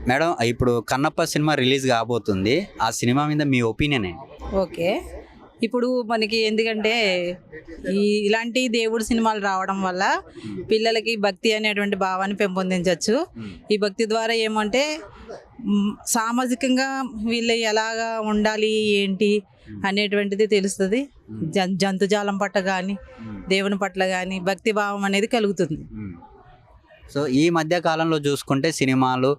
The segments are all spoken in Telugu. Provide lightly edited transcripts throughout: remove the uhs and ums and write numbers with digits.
మేడం ఇప్పుడు కన్నప్ప సినిమా రిలీజ్ కాబోతుంది. ఆ సినిమా మీద మీ ఒపీనియన్ ఏంటి? ఓకే. ఇప్పుడు మనకి ఎందుకంటే ఇలాంటి దేవుడి సినిమాలు రావడం వల్ల పిల్లలకి భక్తి అనేటువంటి భావాన్ని పెంపొందించవచ్చు. ఈ భక్తి ద్వారా ఏమంటే సామాజికంగా వీళ్ళు ఎలాగా ఉండాలి ఏంటి అనేటువంటిది తెలుస్తుంది. జంతుజాలం పట్ల కానీ దేవుని పట్ల కానీ భక్తి భావం అనేది కలుగుతుంది. సో ఈ మధ్య కాలంలో చూసుకుంటే సినిమాలు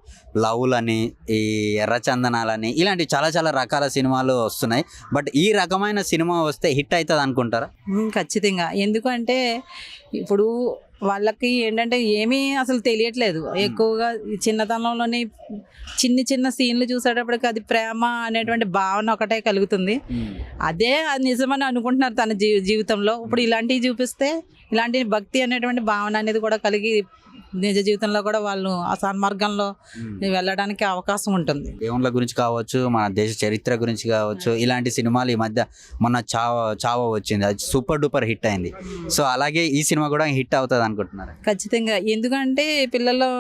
లవ్లని, ఈ ఎర్రచందనాలని ఇలాంటి చాలా చాలా రకాల సినిమాలు వస్తున్నాయి. బట్ ఈ రకమైన సినిమా వస్తే హిట్ అవుతుంది అనుకుంటారా? ఖచ్చితంగా. ఎందుకంటే ఇప్పుడు వాళ్ళకి ఏంటంటే ఏమీ అసలు తెలియట్లేదు. ఎక్కువగా చిన్నతనంలోనే చిన్న చిన్న సీన్లు చూసేటప్పటికి అది ప్రేమ అనేటువంటి భావన ఒకటే కలుగుతుంది. అదే అది నిజమని అనుకుంటున్నారు తన జీవితంలో. ఇప్పుడు ఇలాంటివి చూపిస్తే ఇలాంటి భక్తి అనేటువంటి భావన అనేది కూడా కలిగి నిజ జీవితంలో కూడా వాళ్ళు ఆ సన్మార్గంలో వెళ్ళడానికి అవకాశం ఉంటుంది. దేవుళ్ళ గురించి కావచ్చు, మన దేశ చరిత్ర గురించి కావచ్చు, ఇలాంటి సినిమాలు ఈ మధ్య మొన్న చావా వచ్చింది, అది సూపర్ డూపర్ హిట్ అయింది. సో అలాగే ఈ సినిమా కూడా హిట్ అవుతుంది అనుకుంటున్నారు? ఖచ్చితంగా. ఎందుకంటే పిల్లల్లో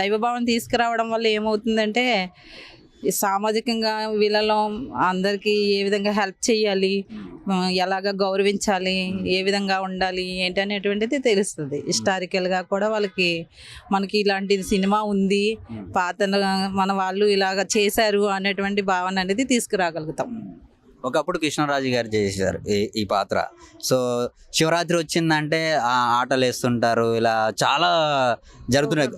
దైవభావం తీసుకురావడం వల్ల ఏమవుతుందంటే సామాజికంగా వీళ్ళలో అందరికీ ఏ విధంగా హెల్ప్ చేయాలి, ఎలాగ గౌరవించాలి, ఏ విధంగా ఉండాలి ఏంటి అనేటువంటిది తెలుస్తుంది. హిస్టారికల్గా కూడా మనకి ఇలాంటి సినిమా ఉంది, పాత మన వాళ్ళు ఇలాగ చేశారు అనేటువంటి భావన అనేది తీసుకురాగలుగుతాం. ఒకప్పుడు కృష్ణరాజు గారు చేశారు ఈ పాత్ర. సో శివరాత్రి వచ్చిందంటే ఆటలు వేస్తుంటారు, ఇలా చాలా జరుగుతున్నాయి,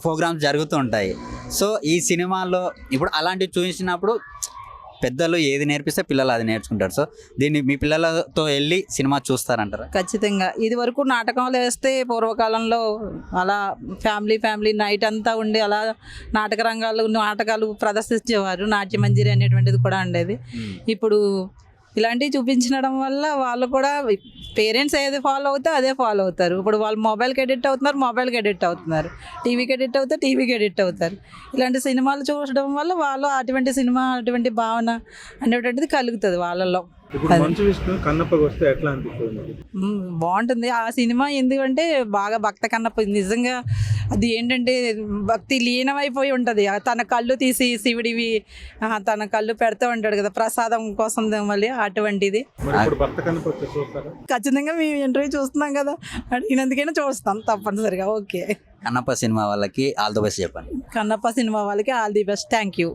ప్రోగ్రామ్స్ జరుగుతూ ఉంటాయి. సో ఈ సినిమాలో ఇప్పుడు అలాంటివి చూపించినప్పుడు పెద్దలు ఏది నేర్పిస్తే పిల్లలు అది నేర్చుకుంటారు. సో దీన్ని మీ పిల్లలతో వెళ్ళి సినిమా చూస్తారంటారా? ఖచ్చితంగా. ఇది వరకు నాటకాలు వేస్తే పూర్వకాలంలో అలా ఫ్యామిలీ నైట్ అంతా ఉండి అలా నాటకాలు ప్రదర్శించేవారు. నాట్యమంజరి అనేటువంటిది కూడా ఉండేది. ఇప్పుడు ఇలాంటివి చూపించడం వల్ల వాళ్ళు కూడా పేరెంట్స్ ఏది ఫాలో అవుతే అదే ఫాలో అవుతారు. ఇప్పుడు వాళ్ళు మొబైల్కి ఎడిట్ అవుతున్నారు, టీవీకి ఎడిట్ అవుతారు. ఇలాంటి సినిమాలు చూడడం వల్ల వాళ్ళు అటువంటి భావన అనేటువంటిది కలుగుతుంది వాళ్ళలో. బాగుంటుంది ఆ సినిమా. ఎందుకంటే బాగా భక్త కన్నప్ప నిజంగా అది ఏంటంటే భక్తి లీనమైపోయి ఉంటుంది. తన కళ్ళు తీసి శివుడివి తన కళ్ళు పెడతా ఉంటాడు కదా ప్రసాదం కోసం, మళ్ళీ అటువంటిది. ఖచ్చితంగా మేము ఇంటర్వ్యూ చూస్తున్నాం కదా, అడిగినందుకైనా చూస్తాం తప్పనిసరిగా. ఓకే. కన్నప్ప సినిమా వాళ్ళకి ఆల్ ది బెస్ట్ చెప్పండి. కన్నప్ప సినిమా వాళ్ళకి all the best. Thank you.